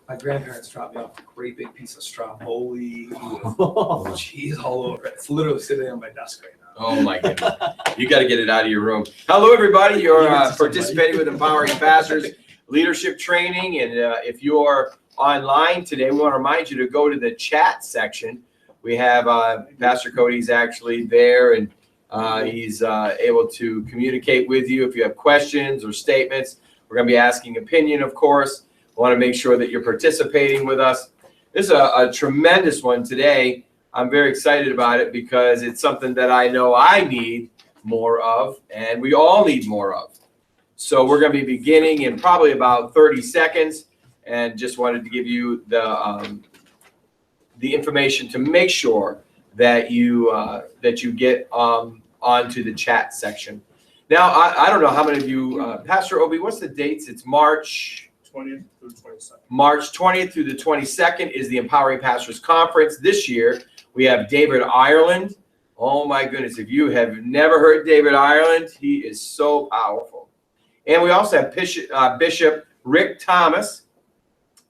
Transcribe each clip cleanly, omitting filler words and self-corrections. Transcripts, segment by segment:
My grandparents dropped me off a great big piece of stromboli with cheese all over it. It's literally sitting on my desk right now. Oh my goodness. You got to get it out of your room. Hello, everybody. You're participating with Empowering Pastors Leadership Training. And if you're online today, we want to remind you to go to the chat section. We have Pastor Cody's actually there, and he's able to communicate with you if you have questions or statements. We're going to be asking opinion, of course. I want to make sure that you're participating with us. This is a tremendous one today. I'm very excited about it because it's something that I know I need more of, and we all need more of. So we're going to be beginning in probably about 30 seconds, and just wanted to give you the information to make sure that you get onto the chat section. Now, I don't know how many of you, Pastor Obi, what's the dates? It's March 20th through 22nd. March 20th through the 22nd is the Empowering Pastors Conference. This year, we have David Ireland. Oh my goodness, if you have never heard David Ireland, he is so powerful. And we also have Bishop Rick Thomas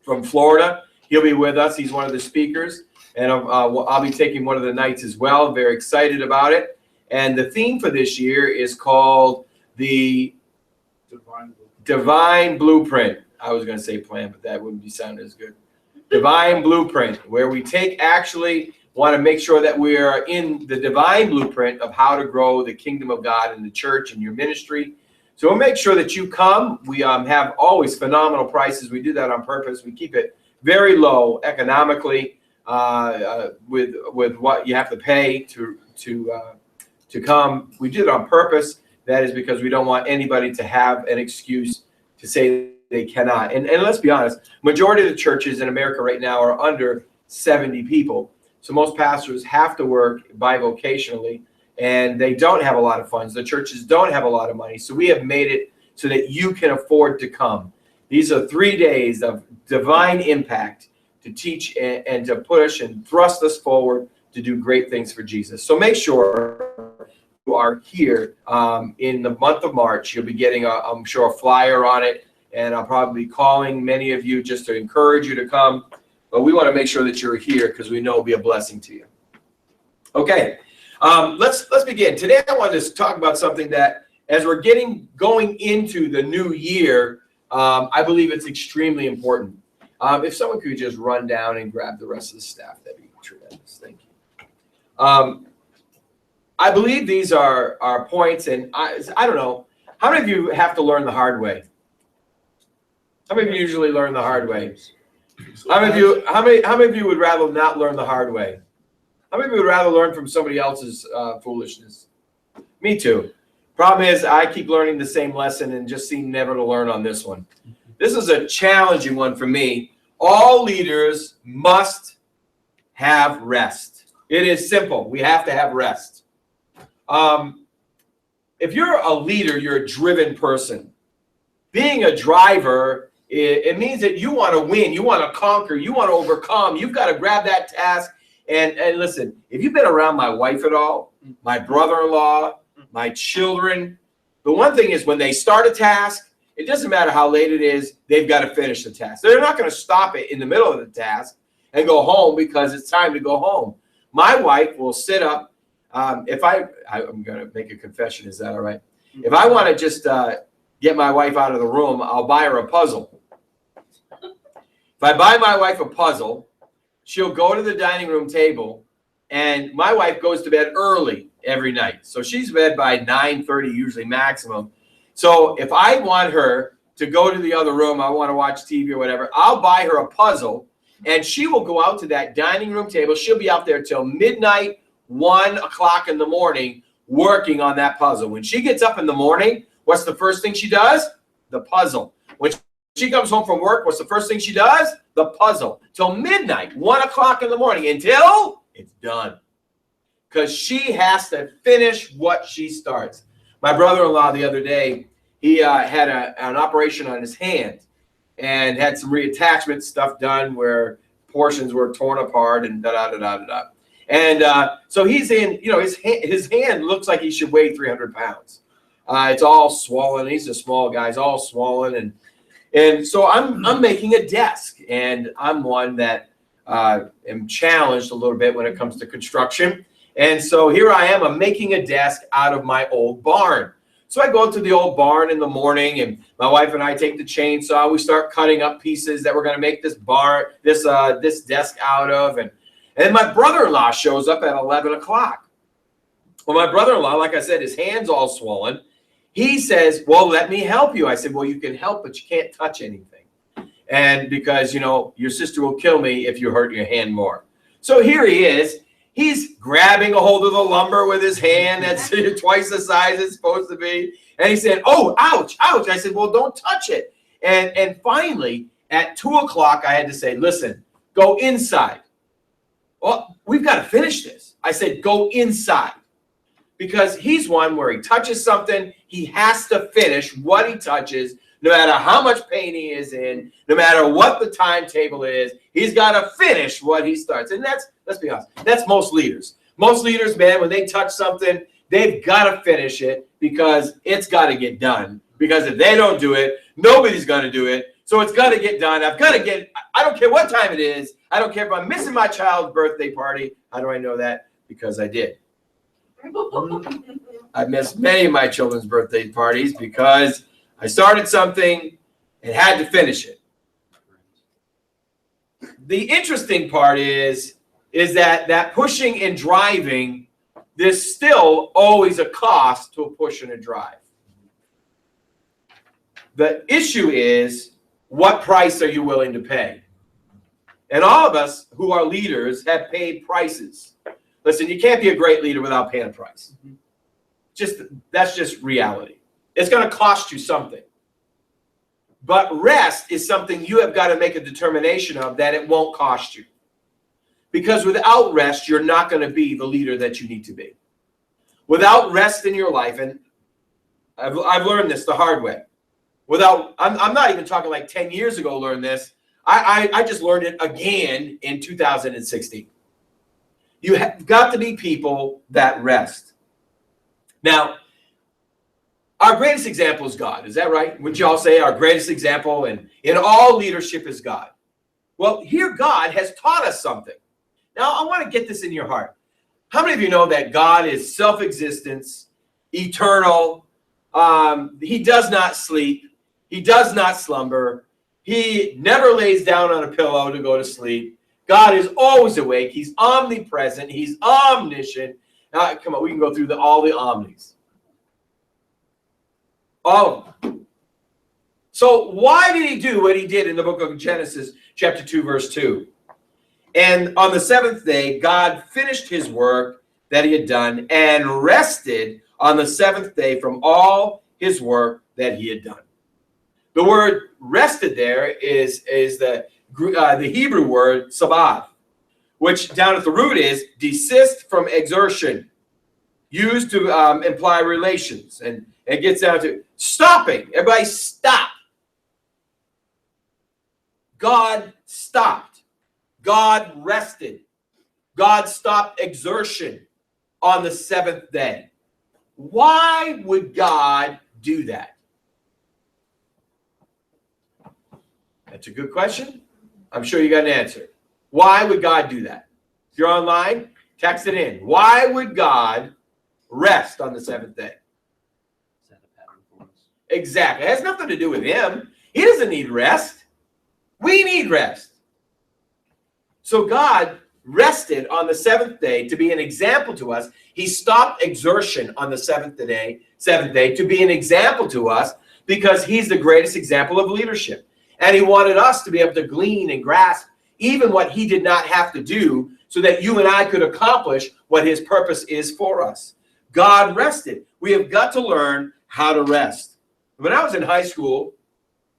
from Florida. He'll be with us. He's one of the speakers. And I'll be taking one of the nights as well. Very excited about it. And the theme for this year is called the Divine Blueprint. I was going to say plan, but that wouldn't be sound as good. Divine Blueprint, where we want to make sure that we are in the divine blueprint of how to grow the kingdom of God in the church and your ministry. So we'll make sure that you come. We have always phenomenal prices. We do that on purpose. We keep it very low economically with what you have to pay to come. We did it on purpose. That is because we don't want anybody to have an excuse to say they cannot. And let's be honest, majority of the churches in America right now are under 70 people. So most pastors have to work bivocationally, and they don't have a lot of funds. The churches don't have a lot of money. So we have made it so that you can afford to come. These are 3 days of divine impact to teach and to push and thrust us forward to do great things for Jesus. So make sure you are here in the month of March. You'll be getting, I'm sure, a flyer on it. And I'll probably be calling many of you just to encourage you to come. But we want to make sure that you're here because we know it'll be a blessing to you. Okay, let's begin. Today I want to talk about something that, as we're going into the new year, I believe it's extremely important. If someone could just run down and grab the rest of the staff, that'd be tremendous. Thank you. I believe these are points, and I don't know, how many of you have to learn the hard way? How many of you usually learn the hard way? How many of you would rather not learn the hard way? How many of you would rather learn from somebody else's foolishness? Me too. Problem is, I keep learning the same lesson and just seem never to learn on this one. This is a challenging one for me. All leaders must have rest. It is simple. We have to have rest. If you're a leader, you're a driven person. Being a driver, it means that you want to win, you want to conquer, you want to overcome. You've got to grab that task. And listen, if you've been around my wife at all, my brother-in-law, my children, the one thing is when they start a task, it doesn't matter how late it is, they've got to finish the task. They're not going to stop it in the middle of the task and go home because it's time to go home. My wife will sit up. I'm going to make a confession. Is that all right? If I want to just get my wife out of the room, I'll buy her a puzzle. If I buy my wife a puzzle, she'll go to the dining room table, and my wife goes to bed early every night. So she's in bed by 9:30, usually maximum. So if I want her to go to the other room, I want to watch TV or whatever, I'll buy her a puzzle, and she will go out to that dining room table. She'll be out there till midnight, 1 o'clock in the morning, working on that puzzle. When she gets up in the morning, what's the first thing she does? The puzzle. When she comes home from work, what's the first thing she does? The puzzle. Till midnight, 1 o'clock in the morning, until it's done. Because she has to finish what she starts. My brother-in-law the other day, he had an operation on his hand and had some reattachment stuff done where portions were torn apart and da-da-da-da-da. And so he's in, his hand looks like he should weigh 300 pounds. It's all swollen. He's a small guy. He's all swollen. And so I'm making a desk, and I'm one that am challenged a little bit when it comes to construction. And so here I am, I'm making a desk out of my old barn. So I go to the old barn in the morning, and my wife and I take the chainsaw. We start cutting up pieces that we're going to make this desk out of. And my brother-in-law shows up at 11 o'clock. Well, my brother-in-law, like I said, his hand's all swollen. He says, well, let me help you. I said, well, you can help, but you can't touch anything. And because, you know, your sister will kill me if you hurt your hand more. So here he is. He's grabbing a hold of the lumber with his hand that's twice the size it's supposed to be. And he said, oh, ouch, ouch. I said, well, don't touch it. And finally, at 2 o'clock, I had to say, listen, go inside. Well, we've got to finish this. I said, go inside. Because he's one where he touches something, he has to finish what he touches, no matter how much pain he is in, no matter what the timetable is, he's got to finish what he starts. And that's, let's be honest, that's most leaders. Most leaders, man, when they touch something, they've got to finish it because it's got to get done. Because if they don't do it, nobody's going to do it. So it's got to get done. I've got to get, I don't care what time it is. I don't care if I'm missing my child's birthday party. How do I know that? Because I did. I missed many of my children's birthday parties because I started something and had to finish it. The interesting part is that pushing and driving, there's still always a cost to a push and a drive. The issue is, what price are you willing to pay? And all of us who are leaders have paid prices. Listen, you can't be a great leader without paying a price. That's just reality. It's going to cost you something. But rest is something you have got to make a determination of that it won't cost you. Because without rest, you're not going to be the leader that you need to be. Without rest in your life, and I've learned this the hard way. I'm not even talking like 10 years ago learned this. I just learned it again in 2016. You have got to be people that rest. Now, our greatest example is God. Is that right? Would you all say our greatest example in all leadership is God? Well, here God has taught us something. Now, I want to get this in your heart. How many of you know that God is self-existence, eternal? He does not sleep. He does not slumber. He never lays down on a pillow to go to sleep. God is always awake. He's omnipresent. He's omniscient. Now, come on, we can go through all the omnis. All of them. So why did he do what he did in the book of Genesis, chapter 2, verse 2? And on the seventh day, God finished his work that he had done and rested on the seventh day from all his work that he had done. The word rested there is the Hebrew word sabbath, which down at the root is desist from exertion, used to imply relations. And it gets down to stopping. Everybody stop. God stopped. God rested. God stopped exertion on the seventh day. Why would God do that? That's a good question. I'm sure you got an answer. Why would God do that? If you're online, text it in. Why would God rest on the seventh day? Exactly. It has nothing to do with him. He doesn't need rest. We need rest. So God rested on the seventh day to be an example to us. He stopped exertion on the seventh day to be an example to us because he's the greatest example of leadership. And he wanted us to be able to glean and grasp even what he did not have to do so that you and I could accomplish what his purpose is for us. God rested. We have got to learn how to rest. When I was in high school,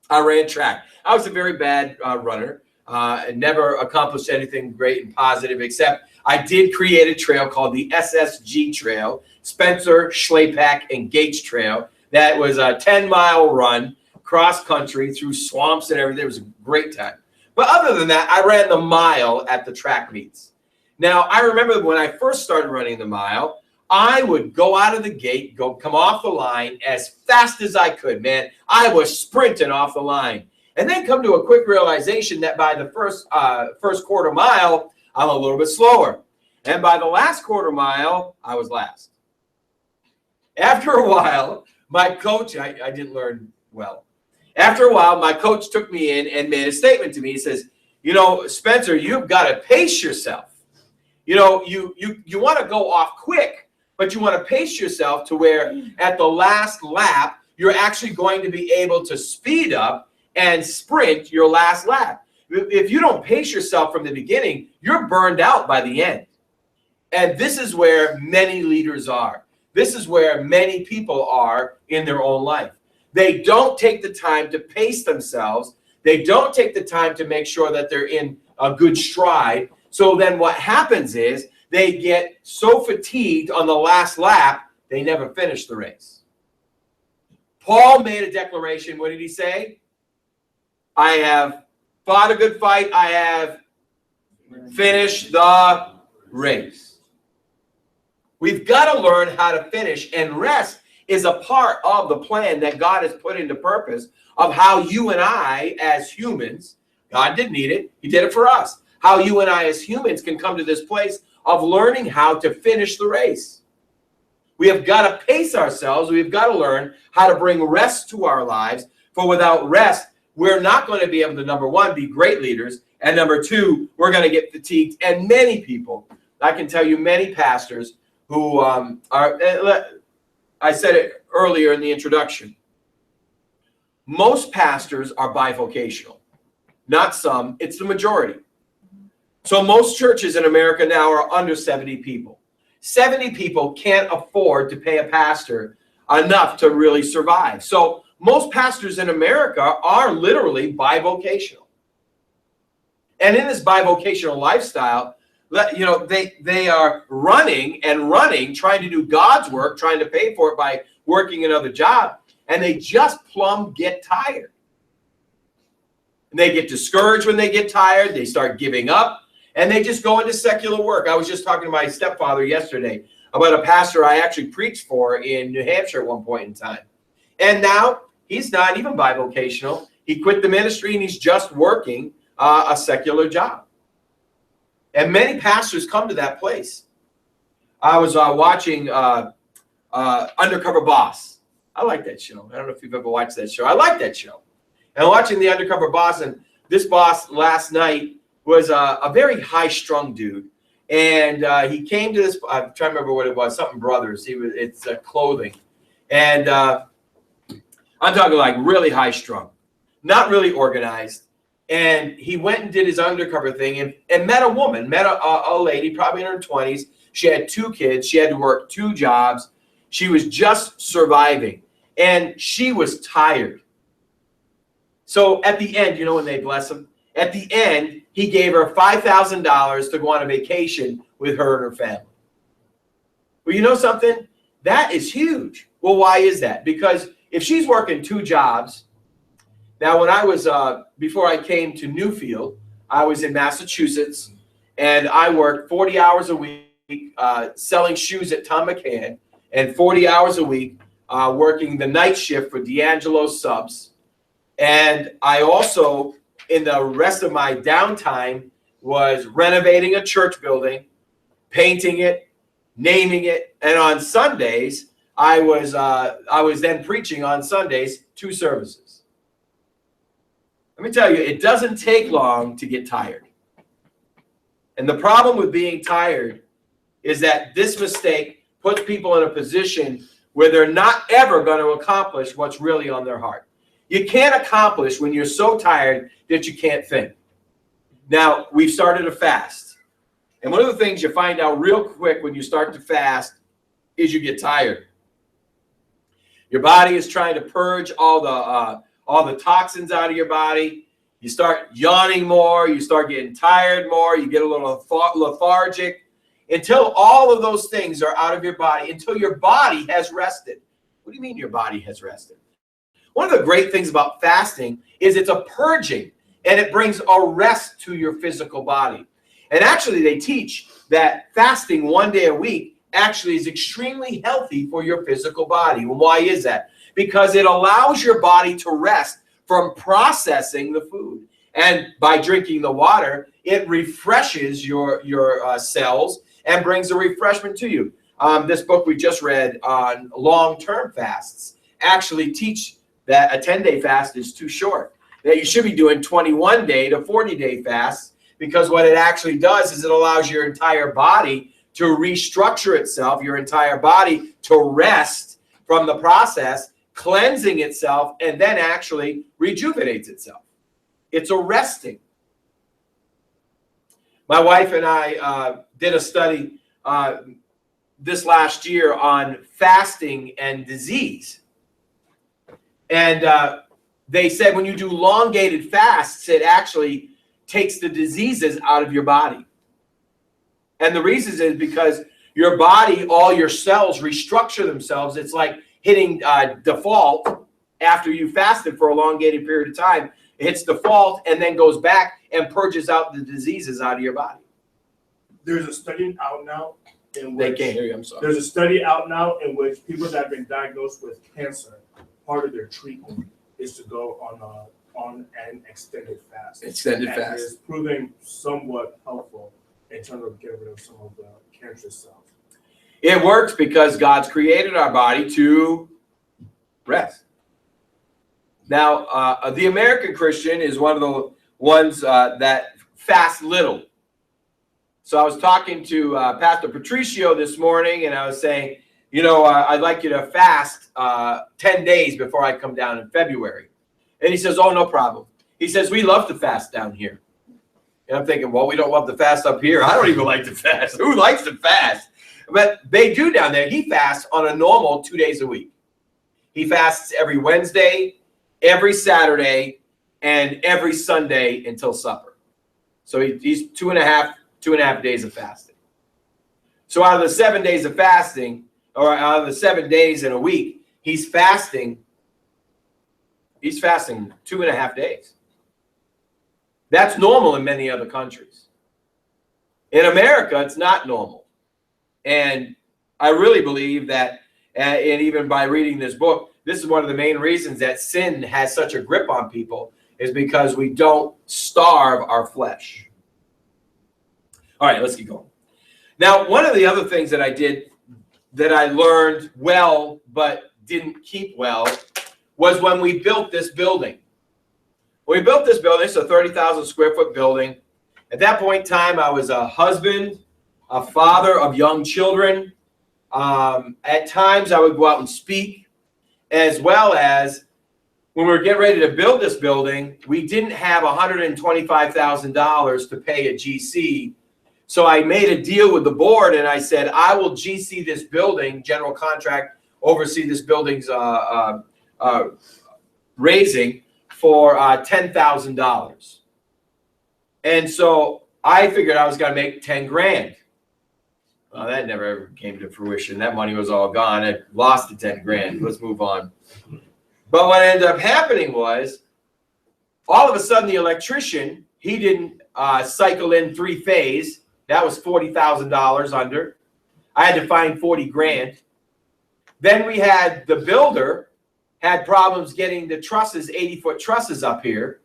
I ran track. I was a very bad runner. I never accomplished anything great and positive, except I did create a trail called the SSG Trail, Spencer, Schlapak, and Gates Trail. That was a 10-mile run, cross country, through swamps and everything. It was a great time. But other than that, I ran the mile at the track meets. Now, I remember when I first started running the mile, I would go out of the gate, come off the line as fast as I could, man. I was sprinting off the line. and then come to a quick realization that by the first quarter mile, I'm a little bit slower. And by the last quarter mile, I was last. After a while, my coach, I didn't learn well. After a while, my coach took me in and made a statement to me. He says, you know, Spencer, you've got to pace yourself. You know, you want to go off quick, but you want to pace yourself to where at the last lap, you're actually going to be able to speed up and sprint your last lap. If you don't pace yourself from the beginning, you're burned out by the end. And this is where many leaders are. This is where many people are in their own life. They don't take the time to pace themselves. They don't take the time to make sure that they're in a good stride. So then what happens is they get so fatigued on the last lap, they never finish the race. Paul made a declaration. What did he say? I have fought a good fight. I have finished the race. We've got to learn how to finish, and rest is a part of the plan that God has put into purpose of how you and I as humans, God didn't need it, he did it for us, how you and I as humans can come to this place of learning how to finish the race. We have got to pace ourselves. We've got to learn how to bring rest to our lives, for without rest, we're not going to be able to, number one, be great leaders, and number two, we're going to get fatigued. And many people, I can tell you many pastors who are, I said it earlier in the introduction, most pastors are bivocational. Not some, it's the majority. So most churches in America now are under 70 people. 70 people can't afford to pay a pastor enough to really survive. So most pastors in America are literally bivocational. And in this bivocational lifestyle, you know, they are running and running, trying to do God's work, trying to pay for it by working another job, and they just plumb get tired. And they get discouraged when they get tired. They start giving up, and they just go into secular work. I was just talking to my stepfather yesterday about a pastor I actually preached for in New Hampshire at one point in time. And now he's not even bivocational. He quit the ministry, and he's just working a secular job. And many pastors come to that place. I was watching Undercover Boss. I like that show. I don't know if you've ever watched that show. I like that show. And watching the Undercover Boss, and this boss last night was a very high-strung dude. And he came to this, I'm trying to remember what it was, something Brothers. It's clothing. And I'm talking like really high-strung, not really organized. And he went and did his undercover thing and met a woman, met a lady, probably in her 20s. She had 2 kids. She had to work 2 jobs. She was just surviving. And she was tired. So at the end, you know when they bless him? At the end, he gave her $5,000 to go on a vacation with her and her family. Well, you know something? That is huge. Well, why is that? Because if she's working 2 jobs, now, when I was, before I came to Newfield, I was in Massachusetts, and I worked 40 hours a week selling shoes at Tom McCann, and 40 hours a week working the night shift for D'Angelo Subs. And I also, in the rest of my downtime, was renovating a church building, painting it, naming it, and on Sundays, I was then preaching on Sundays 2 services. Let me tell you, it doesn't take long to get tired. And the problem with being tired is that this mistake puts people in a position where they're not ever going to accomplish what's really on their heart. You can't accomplish when you're so tired that you can't think. Now, we've started a fast. And one of the things you find out real quick when you start to fast is you get tired. Your body is trying to purge all the toxins out of your body. You start yawning more. You start getting tired more. You get a little lethargic until all of those things are out of your body, until your body has rested. What do you mean your body has rested? One of the great things about fasting is it's a purging, and it brings a rest to your physical body. And actually, they teach that fasting 1 day a week actually is extremely healthy for your physical body. Well, why is that? Because it allows your body to rest from processing the food. And by drinking the water, it refreshes your cells and brings a refreshment to you. This book we just read on long-term fasts actually teach that a 10-day fast is too short, that you should be doing 21-day to 40-day fasts, because what it actually does is it allows your entire body to restructure itself, your entire body to rest from the process, cleansing itself, and then actually rejuvenates itself. It's a resting. My wife and I did a study this last year on fasting and disease. And they said when you do elongated fasts, it actually takes the diseases out of your body. And the reason is because your body, all your cells restructure themselves. It's like hitting default after you fasted for a elongated period of time. It hits default and then goes back and purges out the diseases out of your body. There's a study out now in which They can't hear you, I'm sorry. there's a study out now in which people that have been diagnosed with cancer, part of their treatment is to go on an extended fast. Extended And fast. it's proving somewhat helpful in terms of getting rid of some of the cancerous cells. It works because God's created our body to rest. Now, the American Christian is one of the ones that fast little. So I was talking to Pastor Patricio this morning, and I was saying, you know, I'd like you to fast 10 days before I come down in February. And he says, oh, no problem. He says, we love to fast down here. And I'm thinking, well, we don't love to fast up here. I don't even like to fast. Who likes to fast? But they do down there. He fasts on a normal 2 days a week. He fasts every Wednesday, every Saturday, and every Sunday until supper. So he's two and a half days of fasting. So out of the 7 days of fasting, or out of the 7 days in a week, he's fasting 2.5 days. That's normal in many other countries. In America, it's not normal. And I really believe that, and even by reading this book, this is one of the main reasons that sin has such a grip on people, is because we don't starve our flesh. All right, let's keep going. Now, one of the other things that I did that I learned well but didn't keep well was when we built this building. When we built this building, it's a 30,000 square foot building. At that point in time, I was a husband, a father of young children. At times, I would go out and speak, as well as when we were getting ready to build this building, we didn't have $125,000 to pay a GC. So I made a deal with the board, and I said, I will GC this building, general contract, oversee this building's raising for $10,000. And so I figured I was going to make 10 grand. Well, that never ever came to fruition. That money was all gone. I lost the 10 grand. Let's move on. But what ended up happening was, all of a sudden, the electrician, he didn't cycle in 3-phase. That was $40,000 under. I had to find 40 grand. Then we had the builder had problems getting the trusses, 80-foot trusses up here.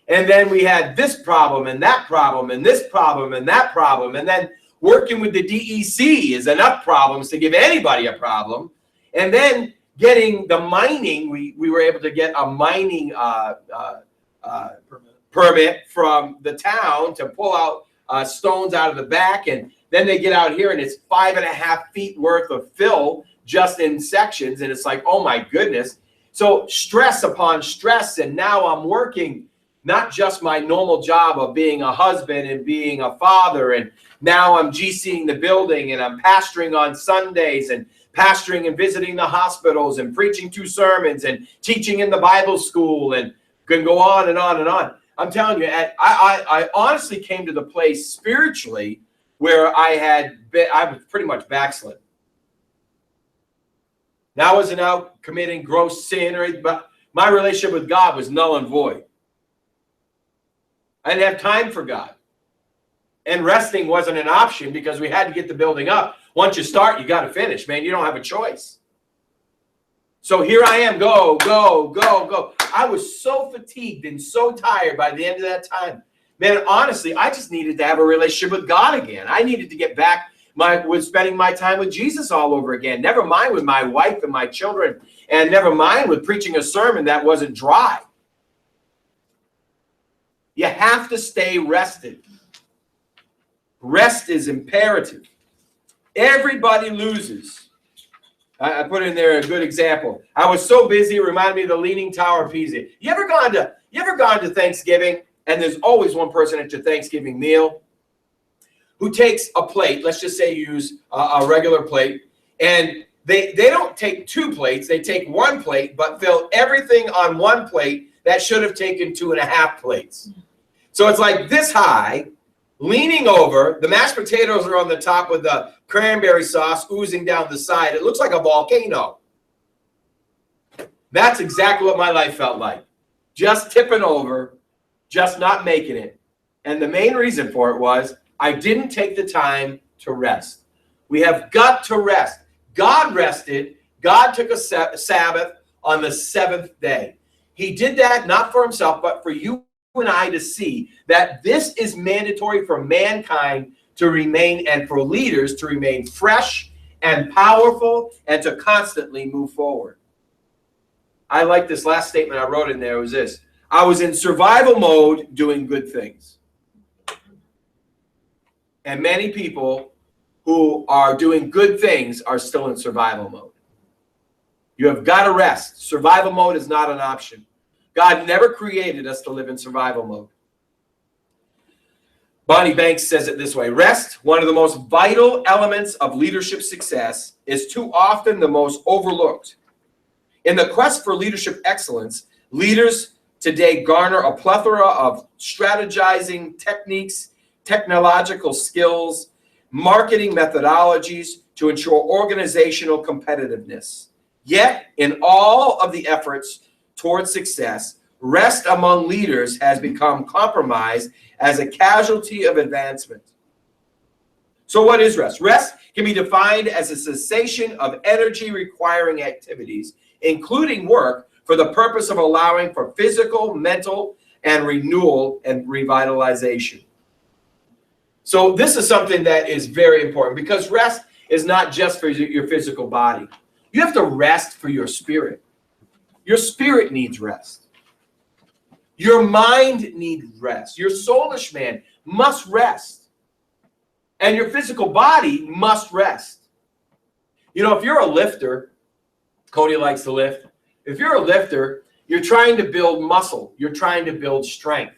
And then we had this problem and that problem and this problem and that problem. And then working with the DEC is enough problems to give anybody a problem. And then getting the mining, we were able to get a mining permit from the town to pull out stones out of the back. And then they get out here and it's 5.5 feet worth of fill just in sections. And it's like, oh my goodness. So stress upon stress. And now I'm working not just my normal job of being a husband and being a father. And now I'm GCing the building and I'm pastoring on Sundays and pastoring and visiting the hospitals and preaching 2 sermons and teaching in the Bible school and can go on and on and on. I'm telling you, I honestly came to the place spiritually where I was pretty much backslid. Now I wasn't out committing gross sin or anything, but my relationship with God was null and void. I didn't have time for God. And resting wasn't an option because we had to get the building up. Once you start, you got to finish, man. You don't have a choice. So here I am, go, go, go, go. I was so fatigued and so tired by the end of that time. Man, honestly, I just needed to have a relationship with God again. I needed to get back with spending my time with Jesus all over again. Never mind with my wife and my children, and never mind with preaching a sermon that wasn't dry. You have to stay rested. Rest is imperative. Everybody loses. I put in there a good example. I was so busy, it reminded me of the Leaning Tower of Pisa. You ever gone to Thanksgiving, and there's always one person at your Thanksgiving meal who takes a plate, let's just say you use a regular plate, and they don't take 2 plates, they take 1 plate, but fill everything on 1 plate that should have taken 2.5 plates. So it's like this high, leaning over, the mashed potatoes are on the top with the cranberry sauce oozing down the side. It looks like a volcano. That's exactly what my life felt like. Just tipping over, just not making it. And the main reason for it was I didn't take the time to rest. We have got to rest. God rested. God took a Sabbath on the 7th day. He did that not for himself, but for you and I to see that this is mandatory for mankind to remain, and for leaders to remain fresh and powerful and to constantly move forward. I like this last statement I wrote in there. Was this: I was in survival mode doing good things. And many people who are doing good things are still in survival mode. You have got to rest. Survival mode is not an option. God never created us to live in survival mode. Bonnie Banks says it this way: rest, one of the most vital elements of leadership success, is too often the most overlooked. In the quest for leadership excellence, leaders today garner a plethora of strategizing techniques, technological skills, marketing methodologies to ensure organizational competitiveness. Yet, in all of the efforts towards success, rest among leaders has become compromised as a casualty of advancement. So what is rest? Rest can be defined as a cessation of energy requiring activities, including work, for the purpose of allowing for physical, mental, and renewal and revitalization. So this is something that is very important, because rest is not just for your physical body. You have to rest for your spirit. Your spirit needs rest. Your mind needs rest. Your soulish man must rest. And your physical body must rest. You know, if you're a lifter, Cody likes to lift. If you're a lifter, you're trying to build muscle. You're trying to build strength.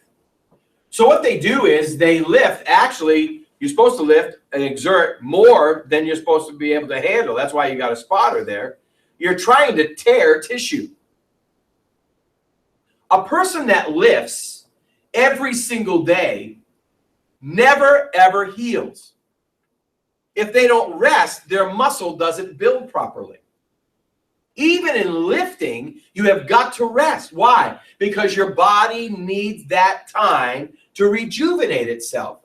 So what they do is they lift. Actually, you're supposed to lift and exert more than you're supposed to be able to handle. That's why you got a spotter there. You're trying to tear tissue. A person that lifts every single day never, ever heals. If they don't rest, their muscle doesn't build properly. Even in lifting, you have got to rest. Why? Because your body needs that time to rejuvenate itself.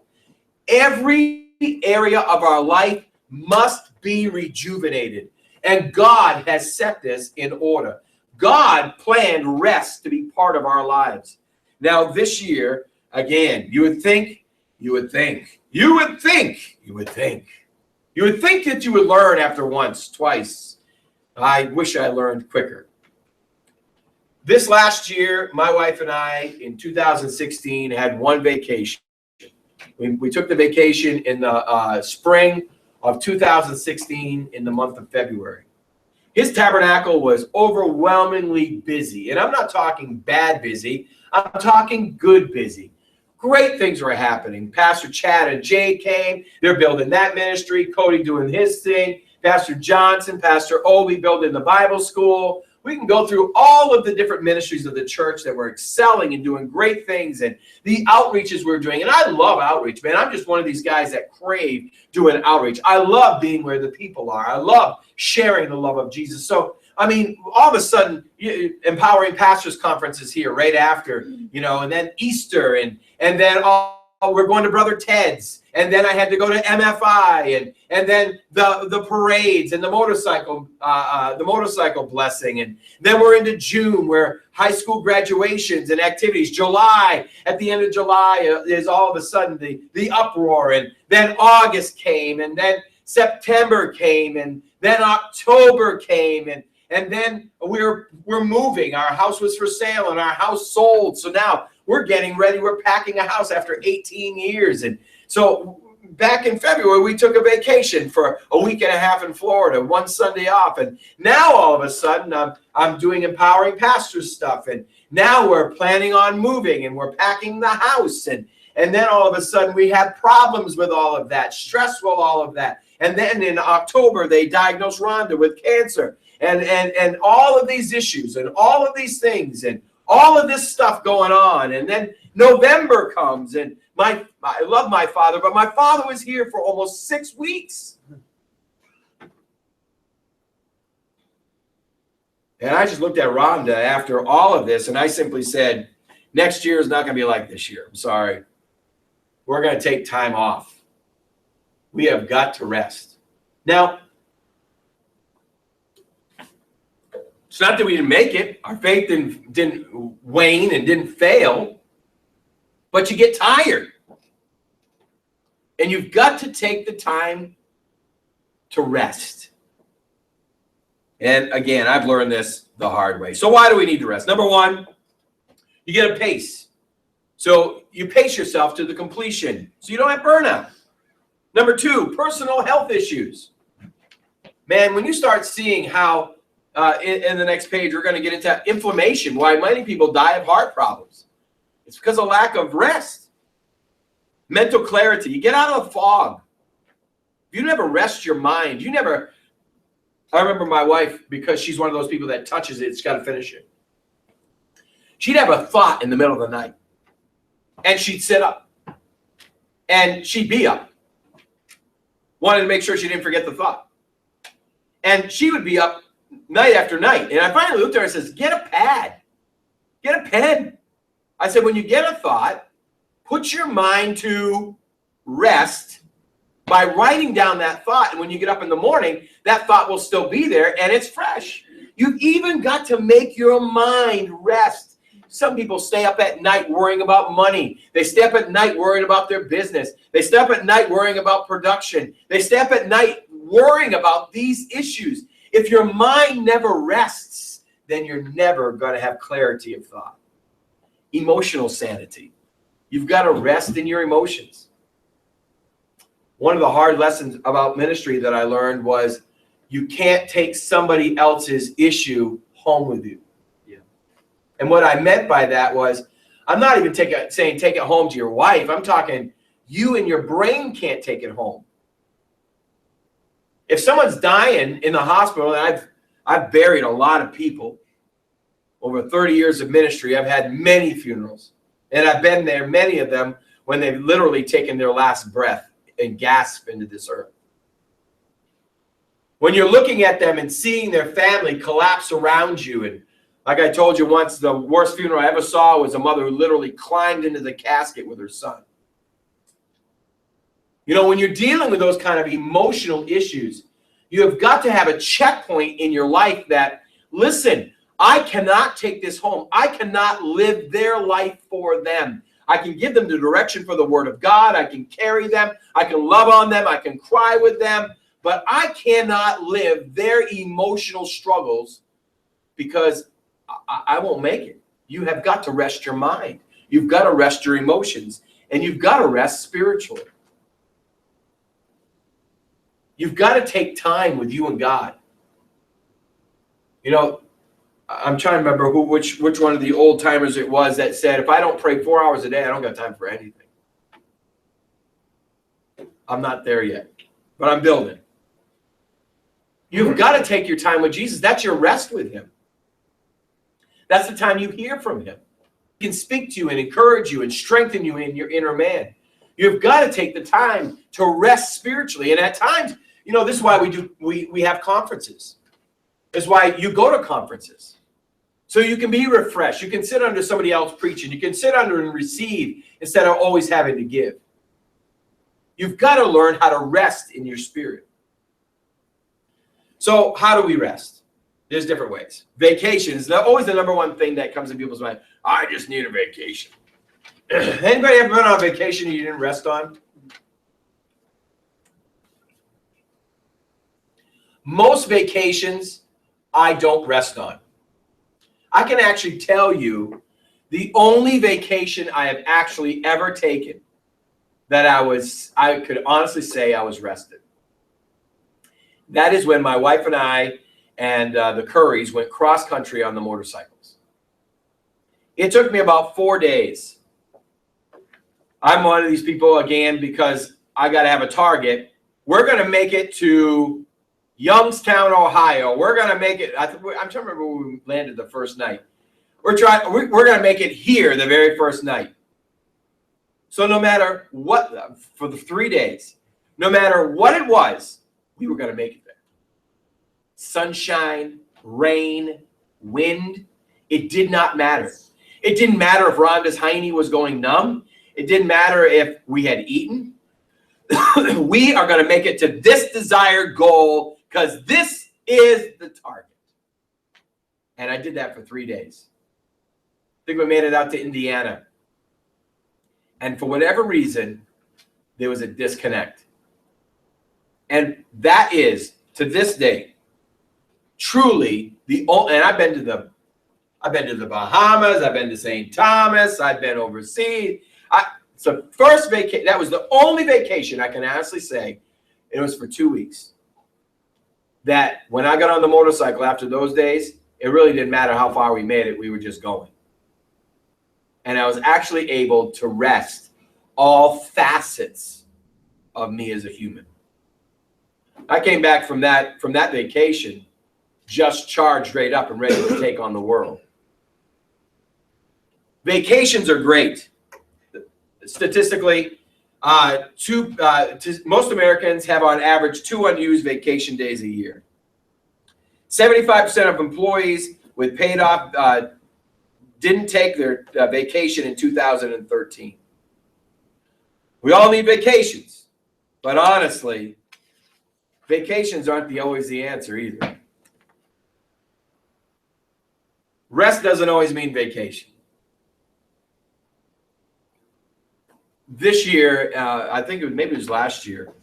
Every area of our life must be rejuvenated. And God has set this in order. God planned rest to be part of our lives. Now, this year, again, you would think that you would learn after once, twice. I wish I learned quicker. This last year, my wife and I, in 2016, had one vacation. We took the vacation in the spring of 2016 in the month of February. His tabernacle was overwhelmingly busy. And I'm not talking bad busy. I'm talking good busy. Great things were happening. Pastor Chad and Jay came. They're building that ministry. Cody doing his thing. Pastor Johnson, Pastor Obi building the Bible school. We can go through all of the different ministries of the church that were excelling and doing great things, and the outreaches we're doing. And I love outreach, man. I'm just one of these guys that crave doing outreach. I love being where the people are. I love sharing the love of Jesus. So, I mean, all of a sudden, Empowering Pastors Conference is here right after, and then Easter, and then all we're going to Brother Ted's, and then I had to go to MFI, and then the parades and the motorcycle blessing, and then we're into June where high school graduations and activities. July, at the end of July is all of a sudden the uproar, and then August came, and then September came, and then October came, and then we're moving. Our house was for sale and our house sold, so now we're getting ready. We're packing a house after 18 years. And so back in February, we took a vacation for a week and a half in Florida, one Sunday off. And now all of a sudden, I'm doing empowering pastors stuff. And now we're planning on moving and we're packing the house. And then all of a sudden, we had problems with all of that, stress with all of that. And then in October, they diagnosed Rhonda with cancer. And all of these issues and all of these things and all of this stuff going on. And then November comes, and I love my father, but my father was here for almost 6 weeks. And I just looked at Rhonda after all of this, and I simply said, next year is not going to be like this year. I'm sorry. We're going to take time off. We have got to rest. Now, it's not that we didn't make it. Our faith didn't wane and didn't fail. But you get tired. And you've got to take the time to rest. And again, I've learned this the hard way. So why do we need to rest? Number one, you get a pace. So you pace yourself to the completion so you don't have burnout. Number two, personal health issues. Man, when you start seeing how in the next page, we're going to get into inflammation, why many people die of heart problems. It's because of lack of rest. Mental clarity. You get out of the fog. You never rest your mind. I remember my wife, because she's one of those people that touches it, it's got to finish it. She'd have a thought in the middle of the night, and she'd sit up, and she'd be up. Wanted to make sure she didn't forget the thought. And she would be up night after night. And I finally looked at her and says, get a pad, get a pen. I said, when you get a thought, put your mind to rest by writing down that thought. And when you get up in the morning, that thought will still be there and it's fresh. You've even got to make your mind rest. Some people stay up at night worrying about money. They stay up at night worrying about their business. They stay up at night worrying about production. They stay up at night worrying about these issues. If your mind never rests, then you're never going to have clarity of thought. Emotional sanity. You've got to rest in your emotions. One of the hard lessons about ministry that I learned was you can't take somebody else's issue home with you. Yeah. And what I meant by that was, I'm not even saying take it home to your wife. I'm talking you and your brain can't take it home. If someone's dying in the hospital, and I've buried a lot of people over 30 years of ministry. I've had many funerals, and I've been there, many of them, when they've literally taken their last breath and gasped into this earth. When you're looking at them and seeing their family collapse around you, and like I told you once, the worst funeral I ever saw was a mother who literally climbed into the casket with her son. You know, when you're dealing with those kind of emotional issues, you have got to have a checkpoint in your life that, listen, I cannot take this home. I cannot live their life for them. I can give them the direction for the Word of God. I can carry them. I can love on them. I can cry with them. But I cannot live their emotional struggles because I won't make it. You have got to rest your mind. You've got to rest your emotions. And you've got to rest spiritually. You've got to take time with you and God. You know, I'm trying to remember which one of the old timers it was that said, if I don't pray 4 hours a day, I don't got time for anything. I'm not there yet, but I'm building. You've got to take your time with Jesus. That's your rest with him. That's the time you hear from him. He can speak to you and encourage you and strengthen you in your inner man. You've got to take the time to rest spiritually. And at times, you know, this is why we have conferences. This is why you go to conferences. So you can be refreshed. You can sit under somebody else preaching. You can sit under and receive instead of always having to give. You've got to learn how to rest in your spirit. So how do we rest? There's different ways. Vacation is always the number one thing that comes in people's mind. I just need a vacation. Anybody ever been on a vacation you didn't rest on? Most vacations I don't rest on. I can actually tell you the only vacation I have actually ever taken that I could honestly say I was rested. That is when my wife and I and the Currys went cross country on the motorcycles. It took me about 4 days. I'm one of these people, again, because I got to have a target. We're going to make it to Youngstown, Ohio. We're going to make it. I'm trying to remember where we landed the first night. We're going to make it here the very first night. So no matter what, for the 3 days, no matter what it was, we were going to make it there. Sunshine, rain, wind, it did not matter. It didn't matter if Rhonda's hiney was going numb. It didn't matter if we had eaten. We are going to make it to this desired goal because this is the target. And I did that for 3 days. I think we made it out to Indiana. And for whatever reason, there was a disconnect. And that is, to this day, truly the only, and I've been to the Bahamas, I've been to St. Thomas, I've been overseas. It's the first vacation, that was the only vacation I can honestly say, it was for 2 weeks. That when I got on the motorcycle after those days, it really didn't matter how far we made it, we were just going. And I was actually able to rest all facets of me as a human. I came back from that vacation just charged straight up and ready to take on the world. Vacations are great. Statistically, most Americans have on average 2 unused vacation days a year. 75% of employees with paid off didn't take their vacation in 2013. We all need vacations, but honestly, vacations aren't always the answer either. Rest doesn't always mean vacation. This year, I think maybe it was last year,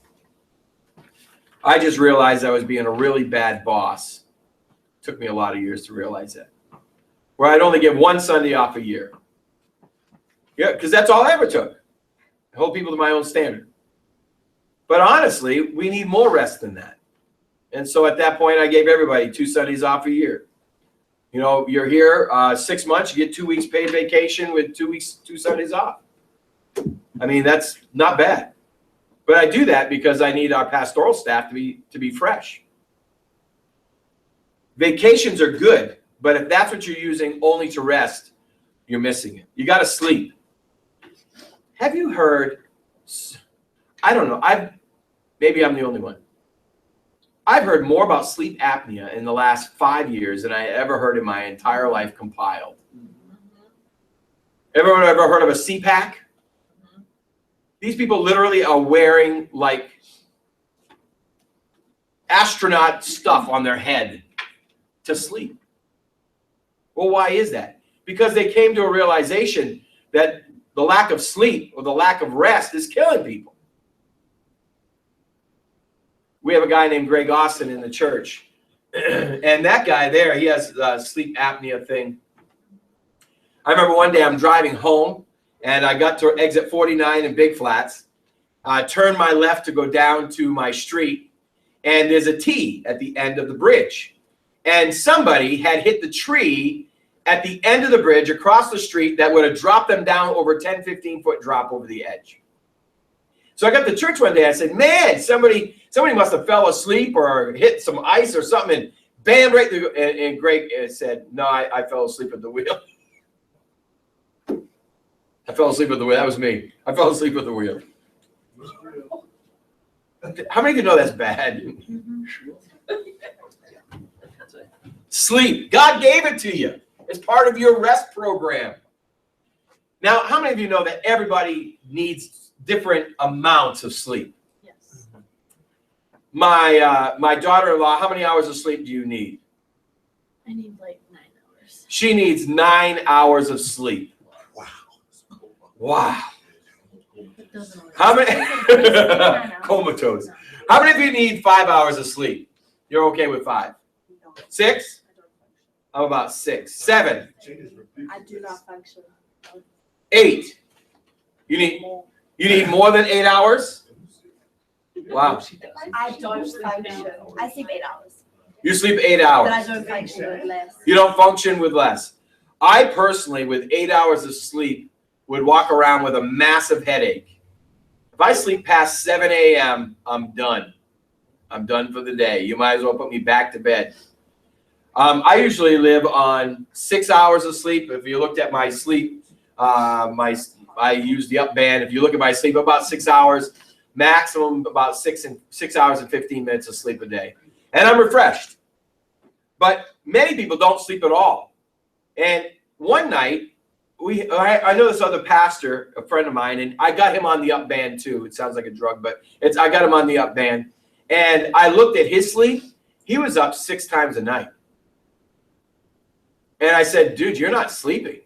I just realized I was being a really bad boss. It took me a lot of years to realize that. Where I'd only get 1 Sunday off a year. Yeah, because that's all I ever took. I hold people to my own standard. But honestly, we need more rest than that. And so at that point, I gave everybody 2 Sundays off a year. You know, you're here 6 months, you get 2 weeks paid vacation with 2 Sundays off. I mean, that's not bad. But I do that because I need our pastoral staff to be fresh. Vacations are good, but if that's what you're using only to rest, you're missing it. You got to sleep. Have you heard, I don't know, maybe I'm the only one. I've heard more about sleep apnea in the last 5 years than I ever heard in my entire life compiled. Everyone ever heard of a CPAC? These people literally are wearing like astronaut stuff on their head to sleep. Well, why is that? Because they came to a realization that the lack of sleep or the lack of rest is killing people. We have a guy named Greg Austin in the church. And that guy there, he has a sleep apnea thing. I remember one day I'm driving home and I got to exit 49 in Big Flats. I turned my left to go down to my street, and there's a T at the end of the bridge. And somebody had hit the tree at the end of the bridge across the street that would have dropped them down over 10, 15-foot drop over the edge. So I got to church one day. I said, man, somebody must have fell asleep or hit some ice or something and bam, right through. And Greg said, no, I fell asleep at the wheel. I fell asleep at the wheel. That was me. I fell asleep at the wheel. How many of you know that's bad? Sleep. God gave it to you. It's part of your rest program. Now, how many of you know that everybody needs different amounts of sleep? Yes. My daughter-in-law, how many hours of sleep do you need? I need like 9 hours. She needs 9 hours of sleep. Wow. It doesn't always. How many? Basically 9 hours. Comatose. How many of you need 5 hours of sleep? You're okay with 5? 6? How about 6? 7? I do not function. 8? You need more than 8 hours? Wow. I don't function. I sleep 8 hours, You sleep 8 but I hours. don't function with less. You don't function with less. I personally, with 8 hours of sleep, would walk around with a massive headache. If I sleep past 7 a.m., I'm done. I'm done for the day. You might as well put me back to bed. I usually live on 6 hours of sleep. If you looked at my sleep, I use the up band. If you look at my sleep, about 6 hours, maximum about 6 hours and 15 minutes of sleep a day. And I'm refreshed. But many people don't sleep at all. And one night, I know this other pastor, a friend of mine, and I got him on the up band too. It sounds like a drug, but I got him on the up band. And I looked at his sleep. He was up 6 times a night. And I said, dude, you're not sleeping.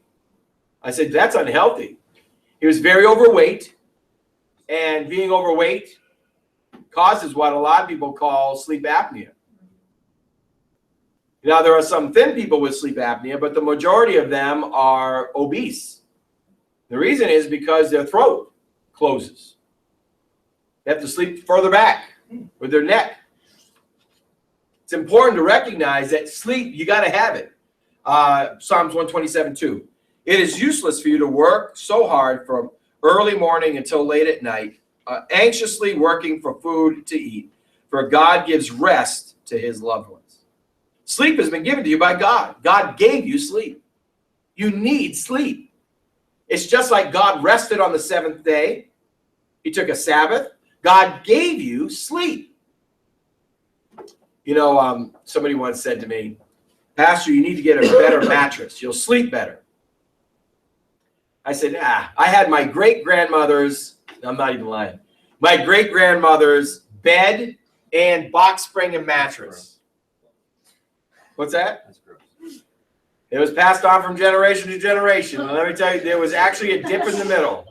I said, that's unhealthy. He was very overweight. And being overweight causes what a lot of people call sleep apnea. Now, there are some thin people with sleep apnea, but the majority of them are obese. The reason is because their throat closes. They have to sleep further back with their neck. It's important to recognize that sleep, you got to have it. Psalms 127:2. It is useless for you to work so hard from early morning until late at night, anxiously working for food to eat, for God gives rest to his loved ones. Sleep has been given to you by God. God gave you sleep. You need sleep. It's just like God rested on the 7th day. He took a Sabbath. God gave you sleep. You know, somebody once said to me, Pastor, you need to get a better mattress. You'll sleep better. I said, I had my great-grandmother's, I'm not even lying, my great-grandmother's bed and box spring and mattress. What's that? That's gross. It was passed on from generation to generation. And let me tell you, there was actually a dip in the middle.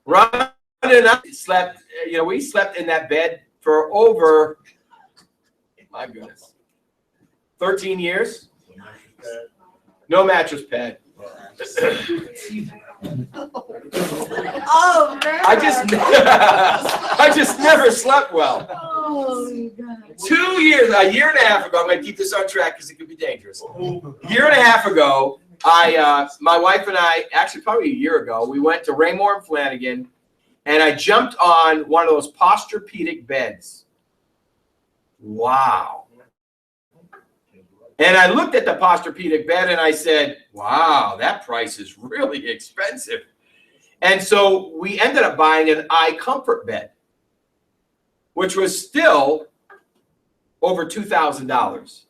Running up, slept, we slept in that bed for over, my goodness, 13 years. No mattress pad. Oh man! I just never slept well. Oh God! 2 years, a year and a half ago, I'm going to keep this on track because it could be dangerous. A year and a half ago, my wife and I, actually probably a year ago, we went to Raymore and Flanagan, and I jumped on one of those Posturepedic beds. Wow. And I looked at the Posturepedic bed and I said, wow, that price is really expensive. And so we ended up buying an iComfort bed, which was still over $2,000.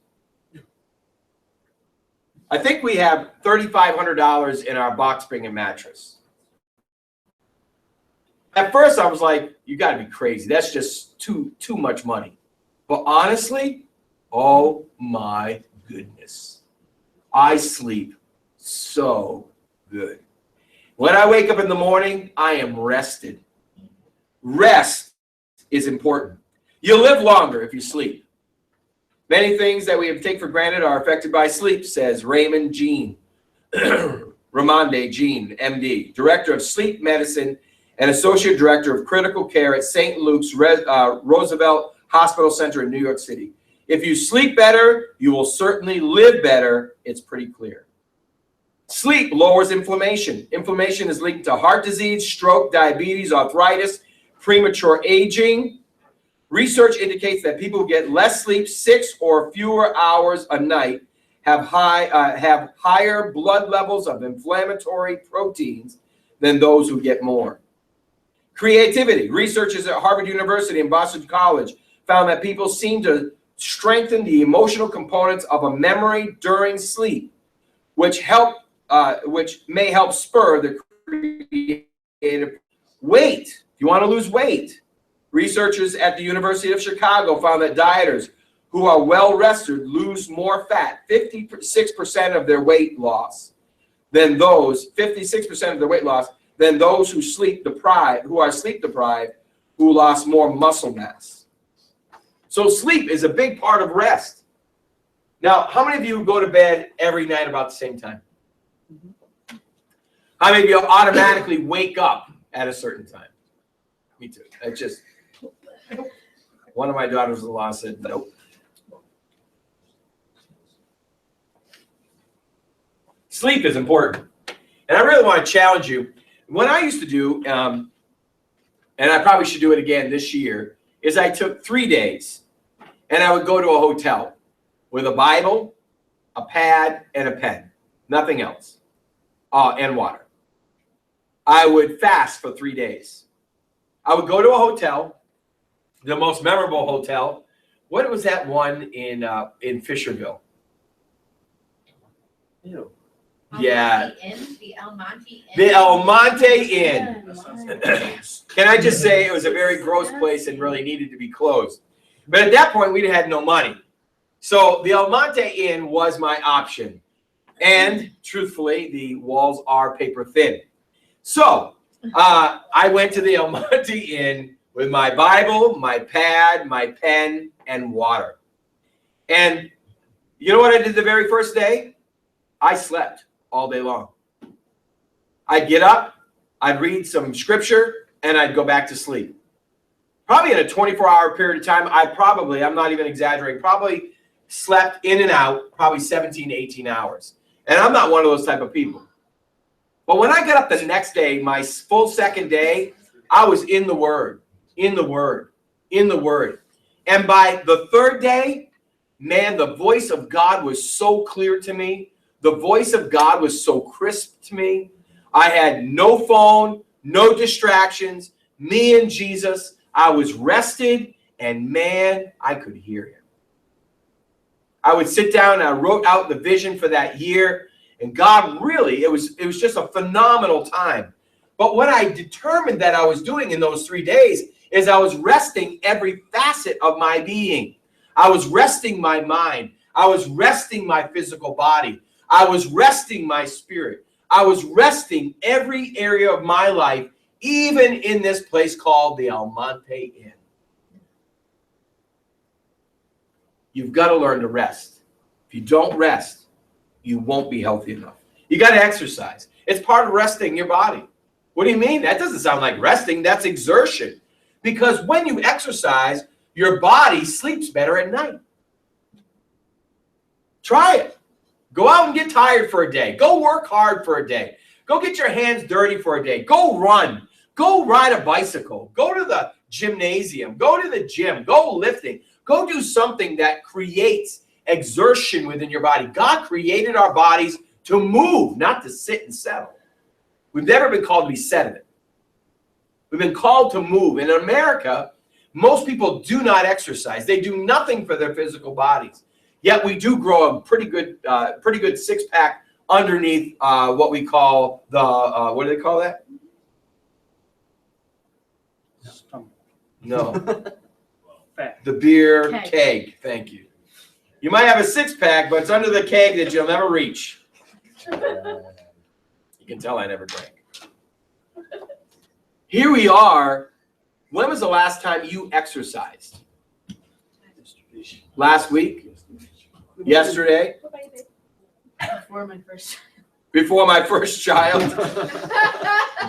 I think we have $3,500 in our box spring and mattress. At first I was like, you got to be crazy. That's just too much money. But honestly, oh my goodness, I sleep so good. When I wake up in the morning, I am rested. Rest is important. You live longer if you sleep. Many things that we take for granted are affected by sleep, says Raymond Jean, Ramonde Jean, MD, Director of Sleep Medicine and Associate Director of Critical Care at St. Luke's Roosevelt Hospital Center in New York City. If you sleep better, you will certainly live better. It's pretty clear. Sleep lowers inflammation. Inflammation is linked to heart disease, stroke, diabetes, arthritis, premature aging. Research indicates that people who get less sleep, 6 or fewer hours a night, have higher blood levels of inflammatory proteins than those who get more. Creativity. Researchers at Harvard University and Boston College found that people seem to strengthen the emotional components of a memory during sleep. which may help spur the creative. Weight. If you want to lose weight, researchers at the University of Chicago found that dieters who are well rested lose more fat, 56% of their weight loss than those, 56% of their weight loss than those who are sleep deprived, who lost more muscle mass. So sleep is a big part of rest. Now, how many of you go to bed every night about the same time? How many of you automatically wake up at a certain time? Me too. It's just, one of my daughters-in-law said, nope. Sleep is important. And I really want to challenge you. What I used to do, and I probably should do it again this year, is I took 3 days and I would go to a hotel with a Bible, a pad, and a pen. Nothing else. And water. I would fast for 3 days. I would go to a hotel, the most memorable hotel. What was that one in Fisherville? Ew. Yeah. The El Monte Inn. The El Monte Inn. Yeah. Can I just say it was a very gross place and really needed to be closed. But at that point, we had no money. So the El Monte Inn was my option. And truthfully, the walls are paper thin. So I went to the El Monte Inn with my Bible, my pad, my pen, and water. And you know what I did the very first day? I slept all day long. I'd get up, I'd read some scripture, and I'd go back to sleep. Probably in a 24-hour period of time, I'm not even exaggerating, probably slept in and out probably 17 to 18 hours. And I'm not one of those type of people. But when I got up the next day, my full second day, I was in the Word, in the Word, in the Word. And by the third day, man, the voice of God was so clear to me. The voice of God was so crisp to me. I had no phone, no distractions, me and Jesus. I was rested, and man, I could hear him. I would sit down and I wrote out the vision for that year. And God really, it was just a phenomenal time. But what I determined that I was doing in those 3 days is I was resting every facet of my being. I was resting my mind. I was resting my physical body. I was resting my spirit. I was resting every area of my life, even in this place called the El Monte Inn. You've got to learn to rest. If you don't rest, you won't be healthy enough. You got to exercise. It's part of resting your body. What do you mean? That doesn't sound like resting. That's exertion. Because when you exercise, your body sleeps better at night. Try it. Go out and get tired for a day. Go work hard for a day. Go get your hands dirty for a day. Go run. Go ride a bicycle. Go to the gymnasium. Go to the gym. Go lifting. Go do something that creates exertion within your body. God created our bodies to move, not to sit and settle. We've never been called to be sedative. We've been called to move. In America, most people do not exercise. They do nothing for their physical bodies. Yet we do grow a pretty good six-pack underneath what we call the, what do they call that? No. The beer keg. Thank you. You might have a six-pack, but it's under the keg that you'll never reach. You can tell I never drank. Here we are. When was the last time you exercised? Last week? Yesterday? Before my first child. Before my first child?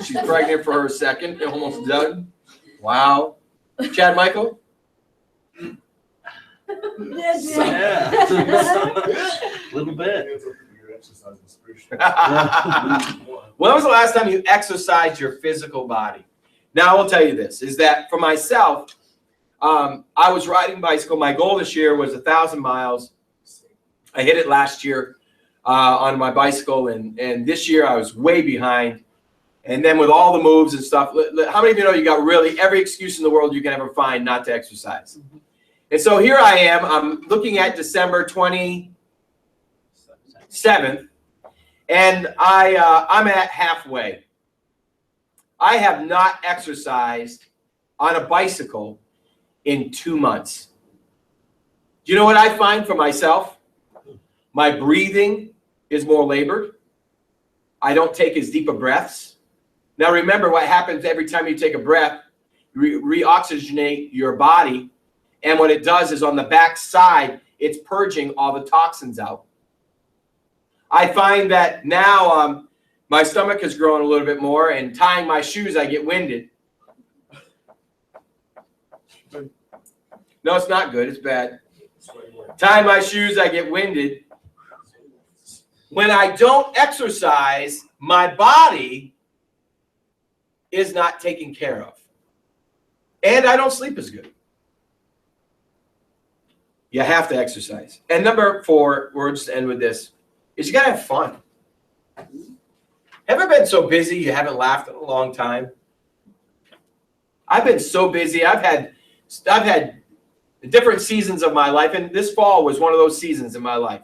She's pregnant for her second. Almost done. Wow. Chad Michael? Yeah. A little bit. When was the last time you exercised your physical body? Now, I will tell you this, is that for myself, I was riding bicycle. My goal this year was 1,000 miles. I hit it last year on my bicycle, and this year I was way behind. And then with all the moves and stuff, how many of you know you got really every excuse in the world you can ever find not to exercise? And so here I am. I'm looking at December 27th, And I'm at halfway. I have not exercised on a bicycle in 2 months. Do you know what I find for myself? My breathing is more labored. I don't take as deep of breaths. Now remember what happens every time you take a breath, reoxygenate your body. And what it does is on the back side, it's purging all the toxins out. I find that now my stomach has grown a little bit more, and tying my shoes, I get winded. No, it's not good. It's bad. Tying my shoes, I get winded. When I don't exercise, my body is not taken care of. And I don't sleep as good. You have to exercise. And number 4, we'll just end with this, is you got to have fun. Ever been so busy you haven't laughed in a long time? I've been so busy. I've had different seasons of my life, and this fall was one of those seasons in my life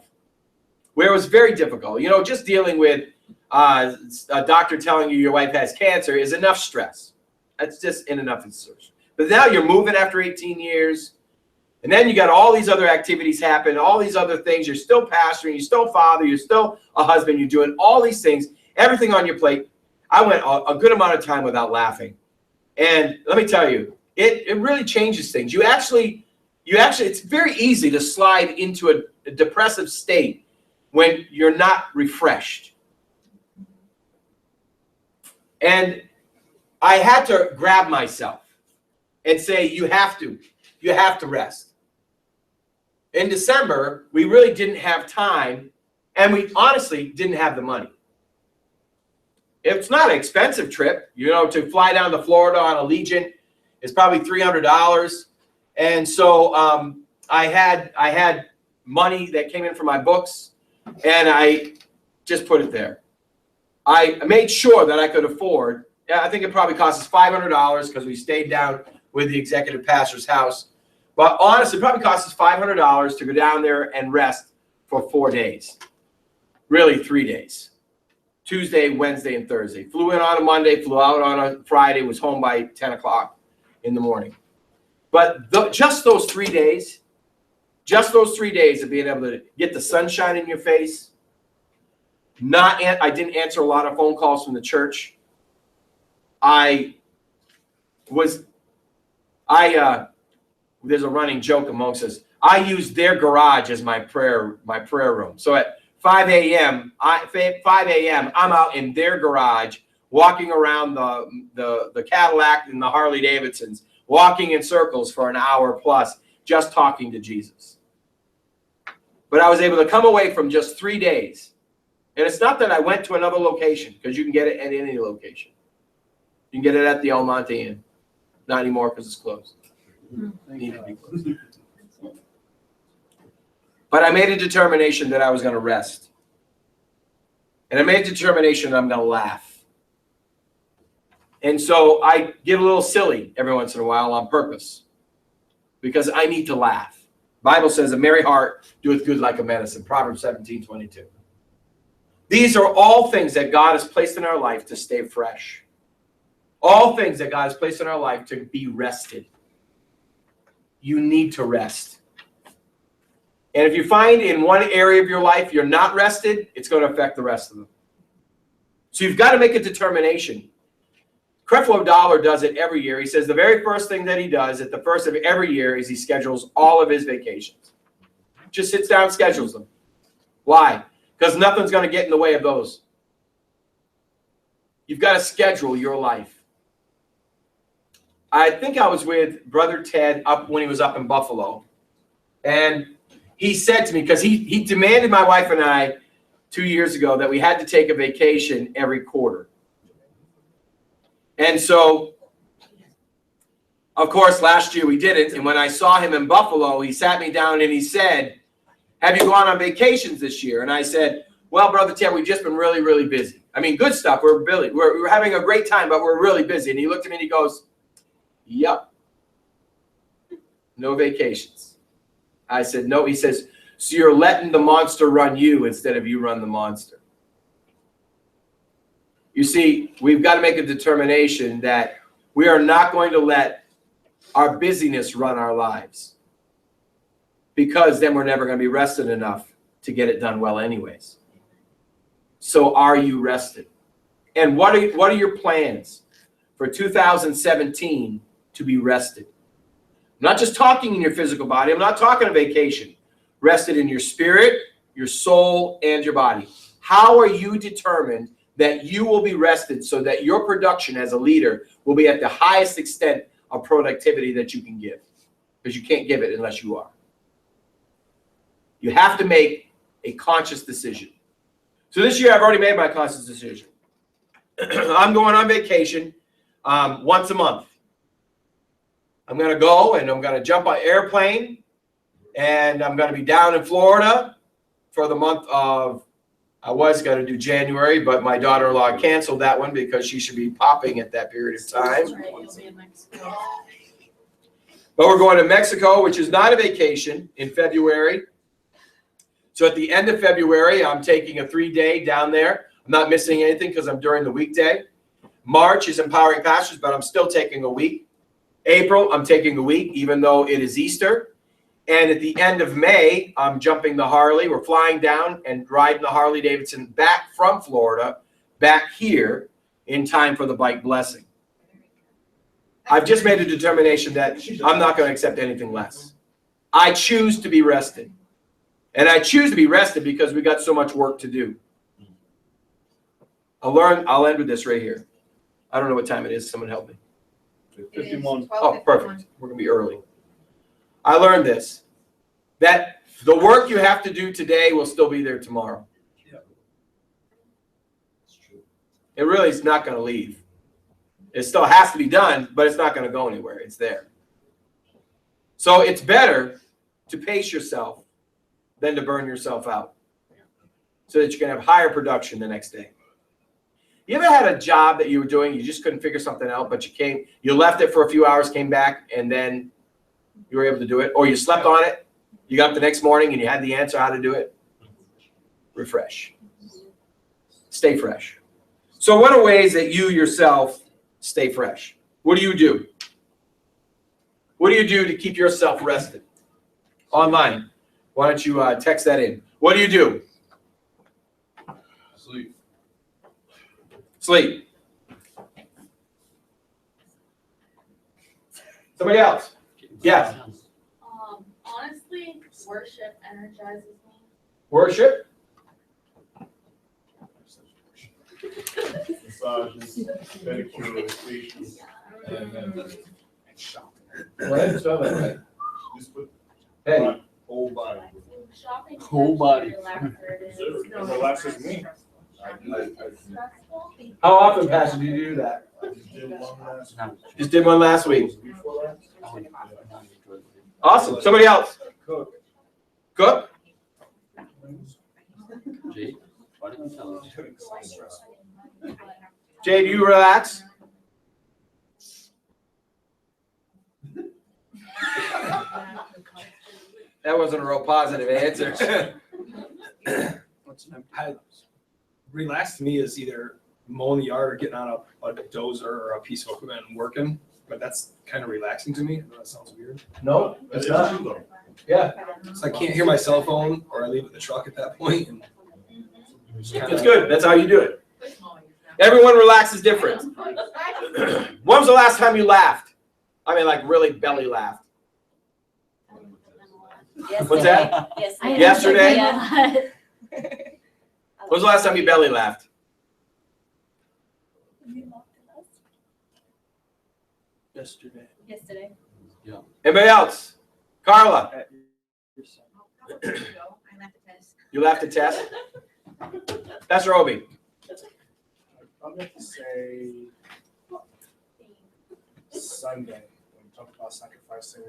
where it was very difficult. You know, just dealing with a doctor telling you your wife has cancer is enough stress. That's just in enough itself. But now you're moving after 18 years, and then you got all these other activities happen, all these other things. You're still pastoring, you're still father, you're still a husband, you're doing all these things, everything on your plate. I went a good amount of time without laughing. And let me tell you, it really changes things. You actually, it's very easy to slide into a depressive state when you're not refreshed. And I had to grab myself and say, you have to rest. In December, we really didn't have time, and we honestly didn't have the money. It's not an expensive trip, you know, to fly down to Florida on Allegiant is probably $300. And so I had money that came in from my books, and I just put it there. I made sure that I could afford. I think it probably cost us $500 because we stayed down with the executive pastor's house. But honestly, it probably cost us $500 to go down there and rest for 4 days. Really 3 days. Tuesday, Wednesday, and Thursday. Flew in on a Monday, flew out on a Friday, was home by 10 o'clock in the morning. But just those 3 days, of being able to get the sunshine in your face, I didn't answer a lot of phone calls from the church. There's a running joke amongst us. I use their garage as my prayer room. So at 5 a.m., I'm out in their garage, walking around the Cadillac and the Harley Davidsons, walking in circles for an hour plus, just talking to Jesus. But I was able to come away from just 3 days. And it's not that I went to another location, because you can get it at any location. You can get it at the El Monte Inn. Not anymore because it's closed. Needed to be closed. But I made a determination that I was going to rest. And I made a determination that I'm going to laugh. And so I get a little silly every once in a while on purpose, because I need to laugh. The Bible says a merry heart doeth good like a medicine. Proverbs 17:22. These are all things that God has placed in our life to stay fresh. All things that God has placed in our life to be rested. You need to rest. And if you find in one area of your life you're not rested, it's going to affect the rest of them. So you've got to make a determination. Creflo Dollar does it every year. He says the very first thing that he does at the first of every year is he schedules all of his vacations. Just sits down and schedules them. Why? Because nothing's going to get in the way of those. You've got to schedule your life. I think I was with Brother Ted up when he was up in Buffalo. And he said to me, because he demanded my wife and I 2 years ago that we had to take a vacation every quarter. And so, of course, last year we didn't. And when I saw him in Buffalo, he sat me down and he said, have you gone on vacations this year? And I said, well, Brother Ted, we've just been really, really busy. I mean, good stuff. We're having a great time, but we're really busy. And he looked at me and he goes, yep. No vacations. I said, no. He says, so you're letting the monster run you instead of you run the monster. You see, we've got to make a determination that we are not going to let our busyness run our lives, because then we're never going to be rested enough to get it done well anyways. So are you rested? And what are your plans for 2017 to be rested? I'm not just talking in your physical body. I'm not talking a vacation. Rested in your spirit, your soul, and your body. How are you determined that you will be rested so that your production as a leader will be at the highest extent of productivity that you can give? Because you can't give it unless you are. You have to make a conscious decision. So this year I've already made my conscious decision. I'm going on vacation once a month. I'm going to go and I'm going to jump on an airplane, and I'm going to be down in Florida for the month of, I was going to do January, but my daughter-in-law canceled that one because she should be popping at that period of time. Right, you'll be in Mexico. But we're going to Mexico, which is not a vacation, in February. So at the end of February, I'm taking a 3-day down there. I'm not missing anything because I'm during the weekday. March is Empowering Pastors, but I'm still taking a week. April, I'm taking a week, even though it is Easter. And at the end of May, I'm jumping the Harley. We're flying down and riding the Harley Davidson back from Florida, back here, in time for the bike blessing. I've just made a determination that I'm not going to accept anything less. I choose to be rested. And I choose to be rested because we got so much work to do. I'll end with this right here. I don't know what time it is. Someone help me. 51. Oh, perfect. We're going to be early. I learned this, that the work you have to do today will still be there tomorrow. It really is not going to leave. It still has to be done, but it's not going to go anywhere. It's there. So it's better to pace yourself than to burn yourself out so that you can have higher production the next day. You ever had a job that you were doing, you just couldn't figure something out, but you left it for a few hours, came back, and then you were able to do it? Or you slept on it, you got up the next morning and you had the answer how to do it? Refresh. Stay fresh. So what are ways that you yourself stay fresh? What do? What do you do to keep yourself rested? Online. Why don't you text that in? What do you do? Sleep. Sleep. Somebody else? Yes. Honestly, worship energizes me. Worship? Massages, pedicure, facials. And shopping. What? Spell that right. Just put Hey. my whole body. Shopping Whole body. It relaxes me. How often, Pastor, do you do that? I just did one last Just did one last week. before last. Awesome. Somebody else? Cook. Cook? Jay, why didn't you tell us? Jay, do you relax? That wasn't a real positive answer. Relax to me is either mowing the yard or getting on a dozer or a piece of equipment and working, but that's kind of relaxing to me. I know that sounds weird. No, it's not. Yeah, So I can't hear my cell phone, or I leave it in the truck at that point. And it's good. That's how you do it. Everyone relaxes different. When was the last time you laughed? I mean, like really belly laughed. What's that? Yesterday? When was the last time you belly laughed? Yesterday. Yesterday. Anybody else? Carla, I have to test. you laughed at Tess? That's Roby. I'm going to say Sunday. When we talk about sacrificing.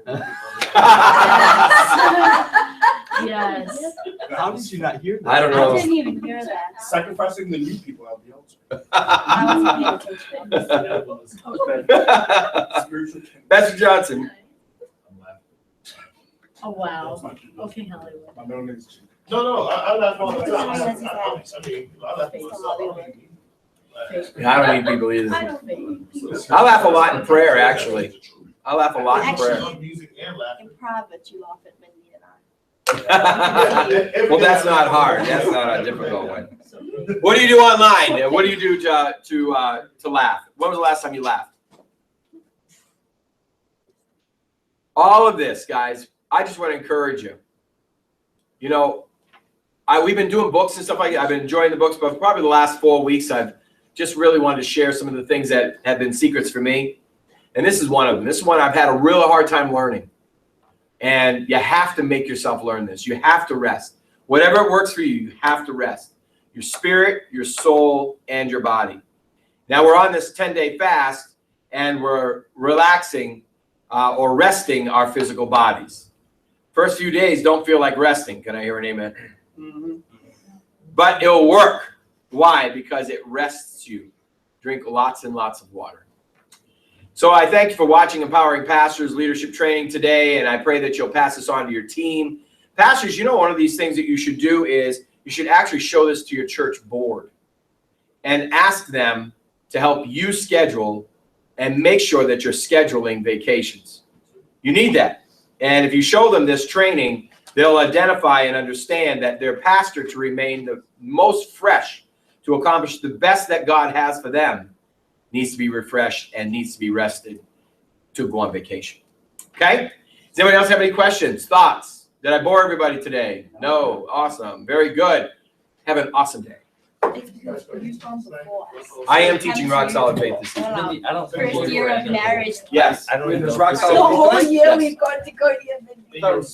Yes. How did you not hear that? I don't I know. didn't even hear that. Sacrificing the new people, I'll be honest. I wasn't paying attention. Spiritual Pastor Johnson. Oh, wow. Okay, Hollywood. My middle name is Jim. No, I laugh all the time. Yes, I mean, I laugh all the time. I don't need people I either. don't think. I laugh a lot in prayer, actually. I laugh a lot in prayer. Actually, in private, you laugh at Mindy and Well, that's not hard. That's not a difficult one. What do you do online? What do you do to laugh? When was the last time you laughed? All of this, guys, I just want to encourage you. You know, we've been doing books and stuff like that. I've been enjoying the books, but probably the last 4 weeks, I've just really wanted to share some of the things that have been secrets for me. And this is one of them. This is one I've had a real hard time learning. And you have to make yourself learn this. You have to rest. Whatever works for you, you have to rest. Your spirit, your soul, and your body. Now we're on this 10-day fast, and we're relaxing or resting our physical bodies. First few days don't feel like resting. Can I hear an amen? Mm-hmm. But it'll work. Why? Because it rests you. Drink lots and lots of water. So I thank you for watching Empowering Pastors Leadership Training today, and I pray that you'll pass this on to your team. Pastors, you know, one of these things that you should do is you should actually show this to your church board and ask them to help you schedule and make sure that you're scheduling vacations. You need that. And if you show them this training, they'll identify and understand that their pastor, to remain the most fresh, to accomplish the best that God has for them, needs to be refreshed and needs to be rested to go on vacation. Okay? Does anybody else have any questions, thoughts? Did I bore everybody today? No. Awesome. Very good. Have an awesome day. It's because you've gone before us. I am teaching Rock Solid Faith this evening. Well, Mindy, I don't think. First year of marriage. Yes. I don't even There's know. rock The solid whole faith. year we've got to go to your Mindy.